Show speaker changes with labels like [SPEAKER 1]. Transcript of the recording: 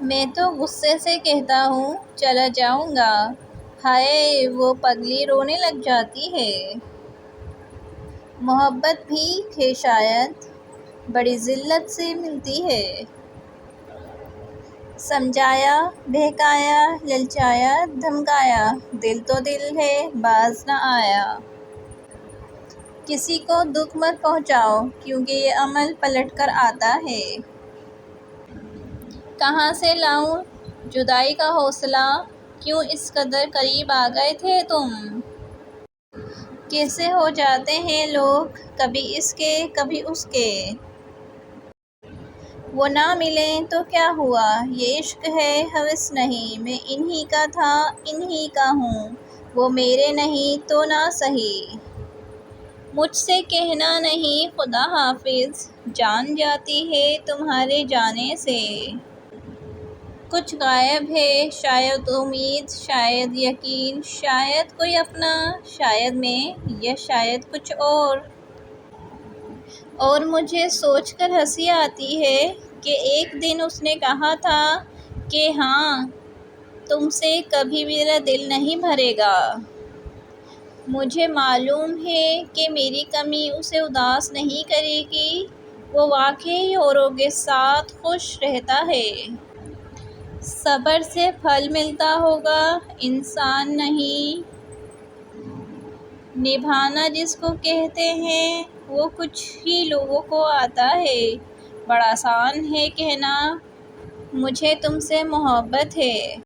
[SPEAKER 1] میں تو غصے سے کہتا ہوں چلا جاؤں گا، ہائے وہ پگلی رونے لگ جاتی ہے۔ محبت بھی ہے شاید، بڑی ذلت سے ملتی ہے۔ سمجھایا، بہکایا، للچایا، دھمکایا، دل تو دل ہے باز نہ آیا۔ کسی کو دکھ مت پہنچاؤ کیونکہ یہ عمل پلٹ کر آتا ہے۔ کہاں سے لاؤں جدائی کا حوصلہ، کیوں اس قدر قریب آ گئے تھے تم؟ کیسے ہو جاتے ہیں لوگ، کبھی اس کے کبھی اس کے۔ وہ نہ ملیں تو کیا ہوا، یہ عشق ہے ہوس نہیں، میں انہی کا تھا انہی کا ہوں، وہ میرے نہیں تو نہ سہی۔ مجھ سے کہنا نہیں خدا حافظ، جان جاتی ہے تمہارے جانے سے۔ کچھ غائب ہے شاید امید، شاید یقین، شاید کوئی اپنا، شاید میں یا شاید کچھ اور مجھے سوچ کر ہنسی آتی ہے کہ ایک دن اس نے کہا تھا کہ ہاں تم سے کبھی میرا دل نہیں بھرے گا۔ مجھے معلوم ہے کہ میری کمی اسے اداس نہیں کرے گی، وہ واقعی اوروں کے ساتھ خوش رہتا ہے۔ صبر سے پھل ملتا ہوگا، انسان نہیں۔ نبھانا جس کو کہتے ہیں وہ کچھ ہی لوگوں کو آتا ہے، بڑا آسان ہے کہنا مجھے تم سے محبت ہے۔